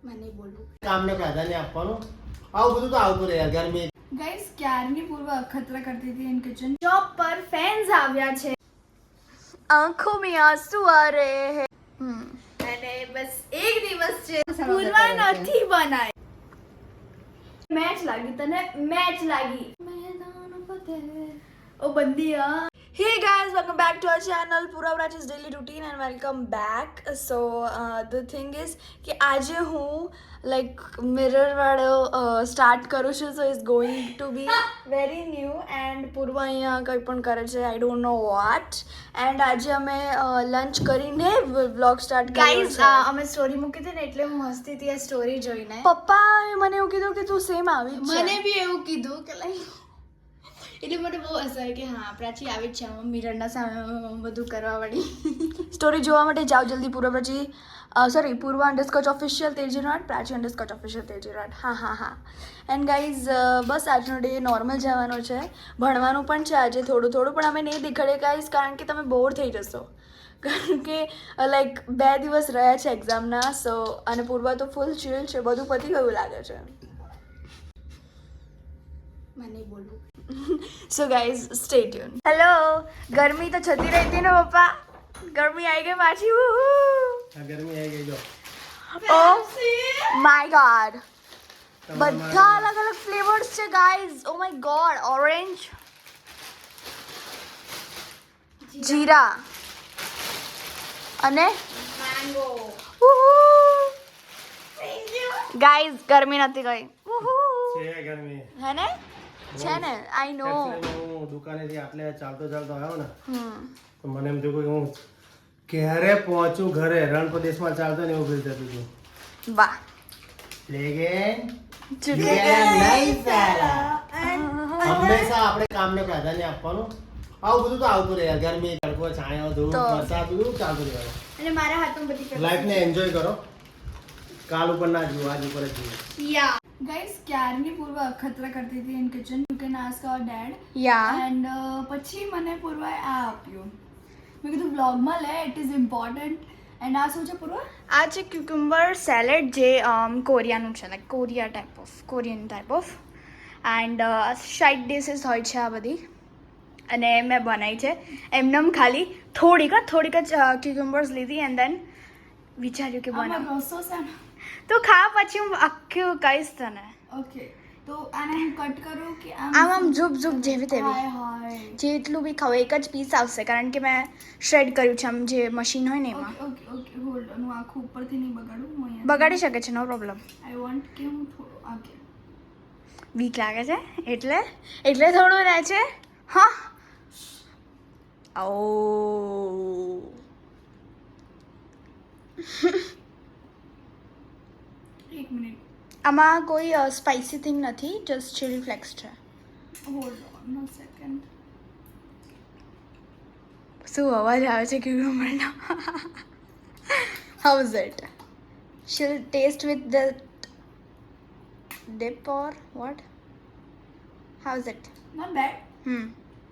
मैं नहीं बोलूं काम ने प्राधान्य આપવાનું આવું બધું તો આવતું રહે યાર ગરમી गाइस ક્યારની પૂર્વ અખતરા કરતી હતી ઇન કિચન શોપ પર ફેન્સ આવ્યા છે આંખों में आंसू आ रहे हैं અને બસ એક દિવસ છે પૂર્વા નથી બનાય મેચ લાગી તને મેચ લાગી મેદાન ફતેહ ઓ બંદિયા Hey guys, welcome back to our channel Pura Prach's daily routine and welcome back. So the thing is कि आज હું like mirror વાળો start કરું છું, so it's going to be very new and પૂર્વા અહીંયા કંઈ પણ કરે છે, I don't know what. and આજે અમે લંચ કરીને vlog start કર્યો છે. ગાઈઝ અમે સ્ટોરી મૂકી હતી ને એટલે હું હસતી હતી આ સ્ટોરી જોઈને. પપ્પાએ મને એવું કીધું કે તું સેમ આવી છે. મને બી એવું કીધું કે લાઈક એટલે મને બહુ અસર કે હા પ્રાચી આવી જ છે મિરરના સામે બધું કરવાવાળી. સ્ટોરી જોવા માટે જાઓ જલ્દી પૂર્વા અંડરસ્કોચ ઓફિશિયલ 1308 પ્રાચી અંડરસ્કોચ ઓફિશિયલ 1308. હા. એન્ડ ગાઈઝ બસ આજનો ડે નોર્મલ જવાનો છે, ભણવાનું પણ છે આજે થોડું પણ અમે નહીં દેખાડીએ ગાઈઝ કારણ કે તમે બોર થઈ જશો, કારણ કે લાઈક 2 દિવસ રહ્યા છે એક્ઝામના. સો અને પૂર્વા તો ફૂલ ચીલ છે, બધું પતી ગયું લાગે છે. मैं नहीं बोलूं. So guys, stay tuned. Hello. गर्मी तो छती रहती है ना पापा. गर्मी आई गई पाछी. આ ગરમી આવી ગઈ જો. Oh my god. બધા અલગ અલગ ફ્લેવર્સ છે guys. Oh my god. Orange, જીરા અને મેંગો. ગાઈઝ ગરમી નથી ગઈ. છે ગરમી હે ને છે ને આઈ નો. હું દુકાનેથી આટલે ચાલતો આવ્યો ને તો મને એમ થયું કે હું ક્યારે પહોંચું ઘરે. રણ પ્રદેશમાં ચાલતો ને એવું ફીલ થતું હતું. વાહ લેગેન ચુકેગા નહીં સાલા. હંમેશા આપણે કામને પ્રાધાન્ય આપવાનું. આવું બધું તો આવતું રહે યાર ગરમી તડકો છાંયો ધૂપ વરસાદ બધું ચાલતું રહેવાનું. અને મારા હાથમાં બધી લાઈફને એન્જોય કરો. કાલ ઉપર ના જીવો, આજ ઉપર જ જીવો. યા ગાઈસ ક્યારની પૂર્વ અખતરા કરતી હતી in kitchen. You can ask our dad. Yeah and પછી મને પૂર્વાએ આ આપ્યું. મેં કીધું વ્લોગમાં લે, ઇટ ઇઝ ઇમ્પોર્ટન્ટ. એન્ડ આ શું છે પૂર્વા? આ છે ક્યુકમ્બર સેલેડ જે કોરિયાનું છે, like Korean type of. And side dishes હોય છે આ બધી, અને મેં બનાવી છે એમનેમ ખાલી થોડીક જ ક્યુકમ્બર્સ લીધી એન્ડ દેન વિચાર્યું કે બનાવ. તો ખા પછી હું આખું કહીશ તને. ઓકે તો આને હું કટ કરું કે આમ ઝૂપ જેવી તેવી જેટલું બી ખાવ એક જ પીસ આવશે કારણ કે મેં શ્રેડ કર્યું છે આમ જે મશીન હોય ને એમાં. ઓકે હોલ્ડ હું આખું ઉપરથી નહીં બગાડું. બગાડી શકે છે, નો પ્રોબ્લેમ. આઈ વોન્ટ કે હું થોડું ઓકે વીક લાગે છે એટલે થોડું રહે છે. હા ઓ એક મિનિટ. આમાં કોઈ સ્પાઇસી થિંગ નથી, જસ્ટ ચીલી ફ્લેક્સ છે. Hold on a second. શું અવાજ આવે છે ક્યુકમ્બરનો? How is it? શીલ taste with the dip or what? How is it? Not bad. પણ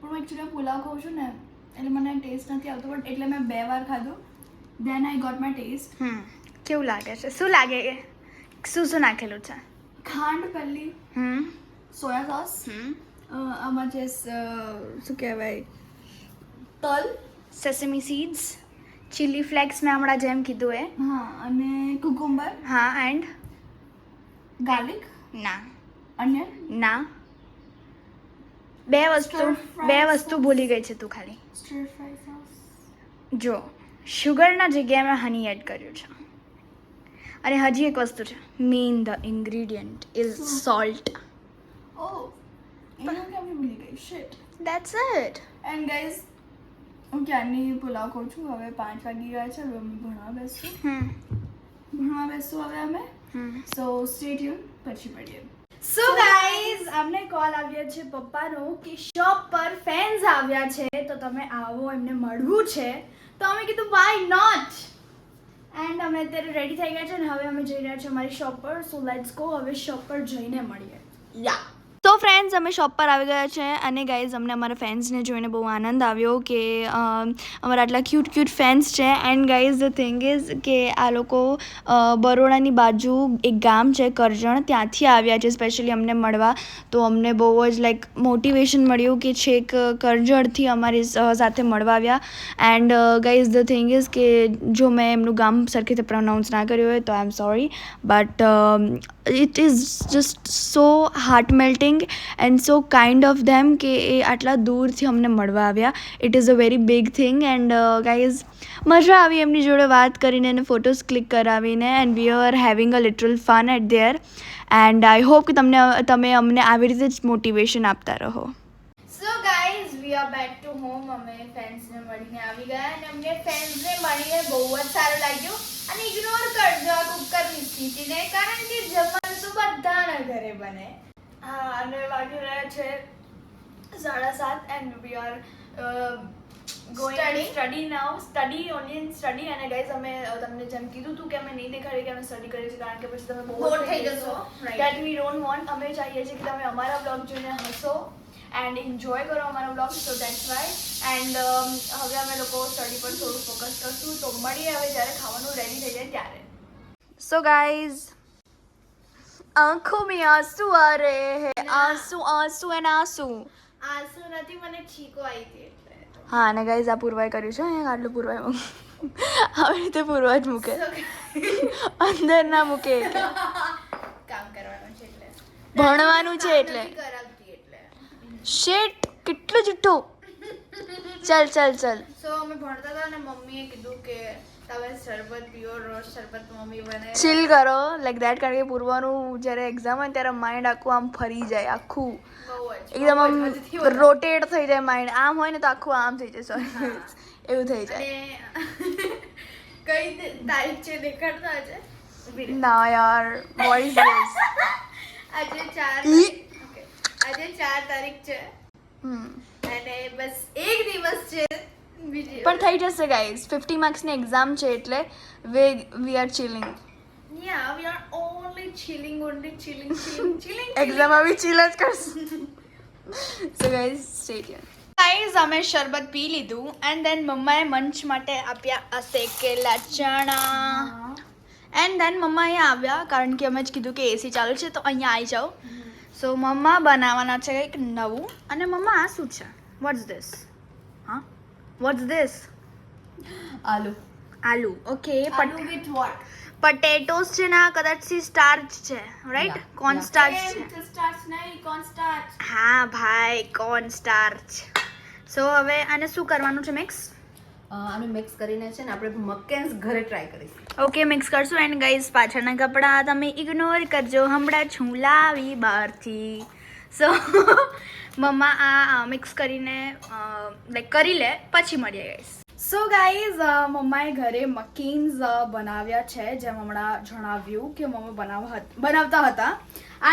હું એકચ્યુઅલી પુલાવ ખાઉં છું ને એટલે મને ટેસ્ટ નથી આવતો, બટ એટલે મેં 2 વાર ખાધું, દેન આઈ ગોટ માય ટેસ્ટ. કેવું લાગે છે? શું લાગે કે શું નાખેલું છે? ખાંડ પહેલી, સોયા સોસ, આમાં જે શું કહેવાય તલ, સેસમી સીડ્સ, ચીલી ફ્લેક્સ મેં હમણાં જેમ કીધું એ, હા, અને કુકુમ્બર, હા, એન્ડ ગાર્લિક, ના, અનિયન, ના, બે વસ્તુ ભૂલી ગઈ છે તું ખાલી. સ્ટર ફ્રાય સોસ. જો શુગરના જગ્યાએ મેં હની એડ કર્યું છે. અને હજી એક વસ્તુ છે, main the ingredient is salt. ઓ એનું કેમ ભૂલી ગઈ? Shit. That's it. And guys હું ક્યારની પુલાવ ખાઉં છું. હવે 5 વાગી ગયા છે, હવે અમે ભણવા બેસશું હવે અમે. સો સ્ટે ટ્યુન, પછી મળીએ. સો ગાઈઝ અમને કોલ આવ્યો છે પપ્પાનો કે શોપ પર ફેન્સ આવ્યા છે તો તમે આવો, એમને મળવું છે. તો અમે કીધું વાય નોટ. એન્ડ અમે અત્યારે રેડી થઈ ગયા છે ને હવે અમે જઈ રહ્યા છીએ અમારી શોપ પર. સો લેટ્સ ગો, હવે શોપ પર જઈને મળીએ. યા તો સો ફ્રેન્ડ્સ અમે શોપ પર આવી ગયા છે અને ગાઈઝ અમને અમારા ફેન્સને જોઈને બહુ આનંદ આવ્યો કે અમારા આટલા ક્યુટ ફેન્સ છે. And guys the thing is કે આ લોકો બરોડાની બાજુ એક ગામ છે કરજણ, ત્યાંથી આવ્યા છે સ્પેશિયલી અમને મળવા. તો અમને બહુ જ લાઈક મોટિવેશન મળ્યું કે છેક કરજણથી અમારી સાથે મળવા આવ્યા. And guys the thing is કે જો મેં એમનું ગામ સરખી રીતે પ્રોનાઉન્સ ના કર્યું હોય તો I am sorry, but it is just so heart melting and so kind of them કે એ આટલા દૂરથી અમને મળવા આવ્યા. It is a very big thing. And guys મજા આવી એમની જોડે વાત કરીને અને ફોટોઝ ક્લિક કરાવીને. And we are having a little fun at there. And I hope કે તમે અમને આવી રીતે જ મોટિવેશન આપતા રહો. So guys we are back to home. અમે ફ્રેન્ડ્સને મળીને આવી ગયા અને અમને ફ્રેન્ડ્સને મળીને બહુ જ સારું લાગ્યું. અને ઇગ્નોર કરજો આ કુકરની સ્થિતિને, કારણ કે જમવાનું તો બધાના ઘરે બને. હા, અને વાગી રહ્યા છે 7:30 and we are going study now. Study only in study. અને ગાઈઝ અમે તમને જેમ કીધું હતું કે અમે નહીં દેખાડીએ કે અમે સ્ટડી કરીએ છીએ, કારણ કે પછી તમે બોર થઈ જશો. That we don't want. અમે ચાહીએ છીએ કે તમે અમારા બ્લોગ જોઈને હસો એન્ડ એન્જોય કરો અમારો blog. So that's why. And હવે અમે લોકો સ્ટડી પર થોડું ફોકસ કરશું. તો મળીએ હવે જ્યારે ખાવાનું રેડી થઈ જાય ત્યારે. સો ગાઈઝ આંખો મેં આંસુ આ રહે હે. આંસુ એન્ડ આંસુ નથી, મને છીકો આવી હતી એટલે. હા, અને ગાઈઝ આ પૂરવાય કર્યું છે. અહીંયા આટલું પૂરવાય આવી રીતે પૂરવા જ મૂકે, અંદર ના મૂકે. કામ કરવાનું છે એટલે, ભણવાનું છે એટલે. શેટ કેટલું જુઠ્ઠું. ચલ. સો અમે ભણતા હતા અને મમ્મીએ કીધું કે તમે શરબત પીઓ, રોજ શરબત મમ્મી બને. ચીલ કરો લાઈક દેટ. કારણ કે પૂરવાનું જ્યારે એક્ઝામ હોય ત્યારે માઇન્ડ આખું આમ ફરી જાય, આખું એકદમ આમ રોટેટ થઈ જાય માઇન્ડ. આમ હોય ને તો આખું આમ થઈ જાય. સોરી, એવું થઈ જાય. કઈ તારીખ છે દેખાડતા આજે? ના યાર, વોટ ઇઝ ધીસ? આજે 4 તારીખ છે અને બસ એક દિવસ છે પણ થઈ જશે ગાઈઝ. 50 માર્ક્સની એક્ઝામ છે એટલે we are chilling. Yeah we are only chilling. Exam આવી ચિલ જ કરશું. So guys stay tune. Guys અમે શરબત પી લીધું એન્ડ દેન મમ્માએ મંચ માટે આપ્યા આ શેકેલા ચણા. એન્ડ દેન મમ્મા અહીંયા આવ્યા કારણ કે અમે જ કીધું કે એસી ચાલુ છે તો અહીંયા આવી જાઓ. સો મમ્મા બનાવવાના છે કંઈક નવું. અને મમ્મા આ શું છે? What's this? હા, what's this? Aloo. Okay. Aloo with what? Potatoes છે ને કદાચ સ્ટાર્ચ છે, રાઈટ? કોર્ન સ્ટાર્ચ છે. સ્ટાર્ચ નહીં, કોર્ન સ્ટાર્ચ. હા ભાઈ, કોર્ન સ્ટાર્ચ. સો હવે આને શું કરવાનું છે? મિક્સ. આને મિક્સ કરીને છે ને આપણે મકેન્સ ઘરે ટ્રાય કરીશું. ઓકે, મિક્સ કરશું. એન્ડ ગાઈઝ પાછળના કપડાં તમે ઇગ્નોર કરજો, હમણાં છું લાવી બહારથી. સો મમ્મા આ મિક્સ કરીને લાઈક કરી લે પછી મળીએ ગાઈઝ. સો ગાઈઝ મમ્માએ ઘરે મકીન્સ બનાવ્યા છે, જેમ હમણાં જણાવ્યું કે મમ્મા બનાવતા હતા.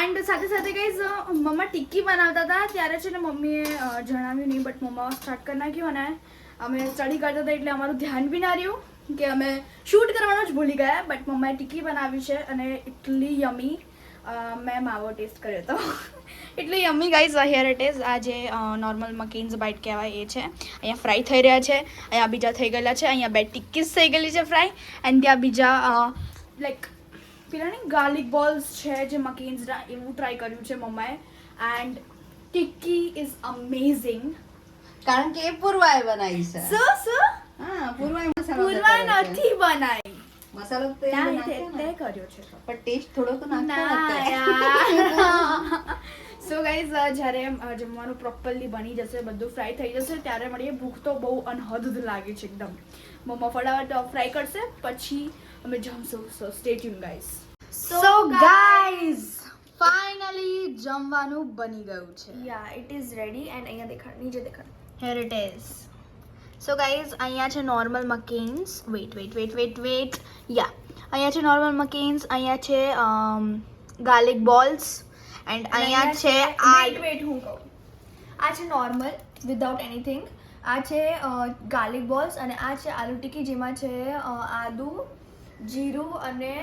એન્ડ સાથે સાથે ગાઈઝ મમ્મા ટિક્કી બનાવતા હતા ત્યારે છે ને મમ્મીએ જણાવ્યું નહીં, બટ મમ્મા સ્ટાર્ટ કરી નાખ્યું. અને અમે સ્ટડી કરતા હતા એટલે અમારું ધ્યાન બી ના રહ્યું કે અમે શૂટ કરવાનું જ ભૂલી ગયા. બટ મમ્માએ ટિક્કી બનાવી છે અને એટલી યમી. મેં માવો ટેસ્ટ કર્યો હતો. એટલી યમી ગાઈઝ. Here it is. આ જે નોર્મલ મકીન્સ બાઇટ કહેવાય એ છે. અહીંયા ફ્રાય થઈ રહ્યા છે, અહીંયા બીજા થઈ ગયેલા છે, અહીંયા 2 ટિક્કીસ થઈ ગયેલી છે ફ્રાય. એન્ડ ત્યાં બીજા લાઈક પેલા નહીં ગાર્લિક બોલ્સ છે જે મકીન્સના, એવું ટ્રાય કર્યું છે મમ્માએ. And tikki is amazing. કારણ કે એ પૂર્વાએ બનાવી છે. હા, પૂર્વાએ નથી બનાવી. મસાલો તો એ નાખ્યો તે કર્યો છે પણ ટેસ્ટ થોડો તો નાખ્યો. સો ગાઈઝ જ્યારે જમવાનું પ્રોપરલી બની જશે, બધું ફ્રાય થઈ જશે ત્યારે મળીએ. ભૂખ તો બહુ અનહદ લાગે છે એકદમ. મમ્મા ફટાફટ ફ્રાય કરશે પછી અમે જમશું. So stay tune guys. So guys finally જમવાનું બની ગયું છે. Yeah it is ready. And અહીંયા દેખાડ, નીચે દેખાડ. Here it is. So guys અહીંયા છે નોર્મલ મકીન્સ. વેટ. યા અહીંયા છે નોર્મલ મકીન્સ, અહીંયા છે ગાર્લિક બોલ્સ એન્ડ અહીંયા છે વેટ હું કહું. આ છે નોર્મલ વિધાઉટ એનીથિંગ. આ છે ગાર્લિક બોલ્સ અને આ છે આલુ ટિક્કી જેમાં છે આદુ, જીરું અને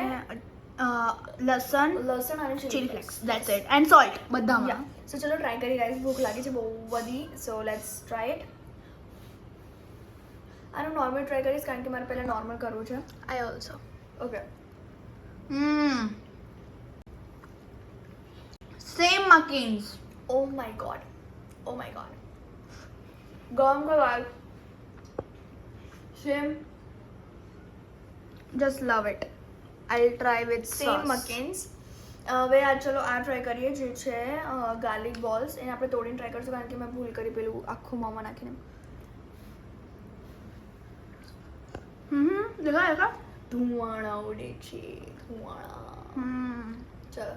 લસણ અને chilli flakes that's it and salt બધામાં સો ચલો ટ્રાય કરી ગાઈસ ભૂખ લાગી છે બહુ બધી સો લેટ્સ ટ્રાય ઇટ આનું નોર્મલ ટ્રાય કરીશ કારણ કે મારે પહેલાં નોર્મલ કરવું છે I also okay same McCain's oh my god ગમ का वाल same just love it I will try with same McCain's હવે આ ચલો આ ટ્રાય કરીએ જે છે ગાર્લિક બોલ્સ એને આપણે તોડીને ટ્રાય કરશું કારણ કે મેં ભૂલ કરી પેલું આખું મોંમાં નાખીને દેખા ધુવાણા ઉડે છે ધુવાણા ચલો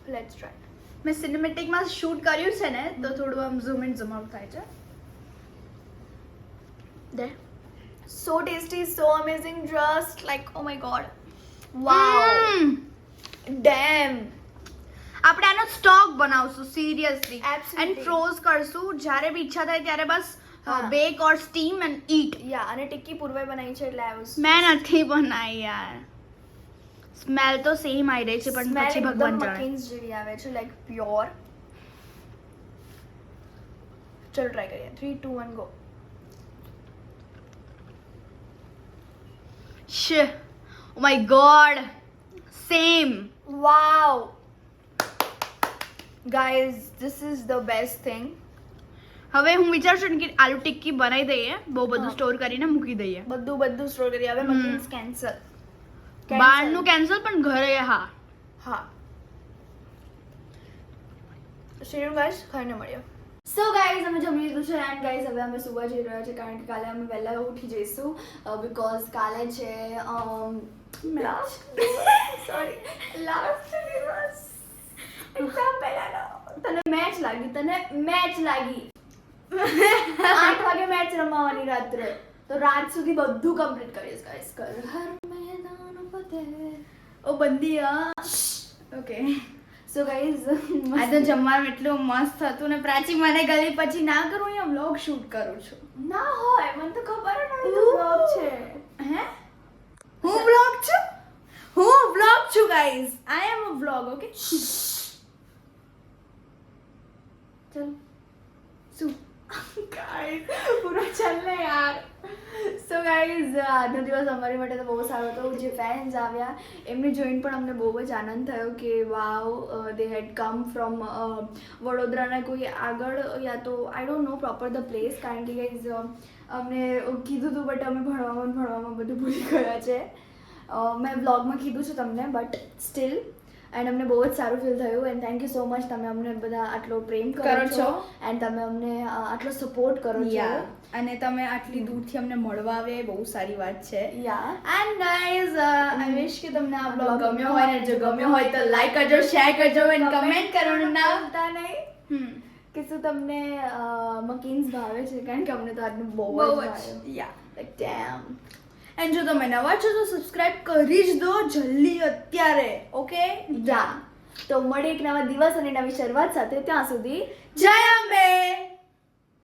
લેટ્સ ટ્રાય મેં સિનેમેટિકમાં શૂટ કર્યું છે ને તો થોડું આમ ઝૂમ ઇન ઝૂમ આઉટ થાય છે there so tasty so amazing just like oh my god wow damn આપણે આનો સ્ટોક બનાવશું સિરિયસલી એન્ડ ફ્રોઝ કરશું જ્યારે બી ઈચ્છા થાય ત્યારે બસ બેક ઓર સ્ટીમ એન્ડ ઈટ યા અને ટિક્કી પૂર્વે બનાવી છે એટલે મેં નથી બનાવી યાર સ્મેલ તો સેમ આવી રહી છે પણ પછી ભગવાન જાણે મકીન્સ જેવી આવે છે લાઈક પ્યોર ચલો ટ્રાય કરીએ 3 2 1 go Shit. Oh my god. Same. Wow. Guys, this is the best thing. હવે હું વિચારું છું કે આલુ ટિક્કી બનાવી દઈએ બહુ બધું સ્ટોર કરીને મૂકી દઈએ બધું સ્ટોર કરી હવે મકીન્સ કેન્સલ બહારનું કેન્સલ પણ ઘરે હા શેર ગાઈસ ખાઈને મળ્યો સો ગાઈઝ અમે જમી લીધું છે એન્ડ ગાઈઝ હવે અમે સુવા જઈ રહ્યા છે કારણ કે કાલે અમે વહેલા ઉઠી જઈશું બીકોઝ કાલે છે લાસ્ટ દિવસ એક્ઝામ પહેલાનો તને મેચ લાગી 8 વાગે મેચ રમવાની રાત્રે તો રાત સુધી બધું કમ્પ્લીટ કરીશ ગાઈઝ કર હર મેદાન ફતેહ ઓ બંદિયા ઓકે સો ગાઈઝ આ તો જમવાનું એટલું મસ્ત હતું ને પ્રાચી મને ગલી પછી ના કરું અહીંયા વ્લોગ શૂટ કરું છું ના હોય મને તો ખબર જ નથી વ્લોગ છે હે હું વ્લોગ છું guys I am a vlog okay ચલ શું ગાઈઝ પૂરો ચાલ ને યાર સો ગાઈઝ આજનો દિવસ અમારી માટે તો બહુ સારો હતો જે ફેન્સ આવ્યા એમને જોઈને પણ અમને બહુ જ આનંદ થયો કે વાવ દે હેડ કમ ફ્રોમ વડોદરાના કોઈ આગળ યા તો I don't know proper the place કારણ કે ગાઈઝ અમને કીધું હતું બટ અમે ભણવામાં બધું ભૂલી ગયા છે મેં બ્લોગમાં કીધું છે તમને બટ સ્ટીલ એન્ડ અમને બહુ જ સારું ફીલ થયું and thank you so much તમે અમને બધા આટલો પ્રેમ કરો છો એન્ડ તમે અમને આટલો સપોર્ટ કરો છો અને તમે આટલી દૂરથી અમને મળવા આવ્યા એ બહુ સારી વાત છે યા એન્ડ ગાઈઝ આઈ વિશ કે તમને આ બ્લોગ ગમ્યો હોય ને જો ગમ્યો હોય તો લાઈક કરજો શેર કરજો એન્ડ કમેન્ટ કરવાનું ના ભૂલતા નહીં કે શું તમને મકીન્સ ભાવે છે કારણ કે અમને તો આજનું બહુ જ યા લાઈક ડેમ એન્ડ જો તમે નવા છો તો સબસ્ક્રાઇબ કરી જ દો જલ્દી અત્યારે ઓકે યા તો મળે એક નવા દિવસ અને નવી શરૂઆત સાથે ત્યાં સુધી જય અંબે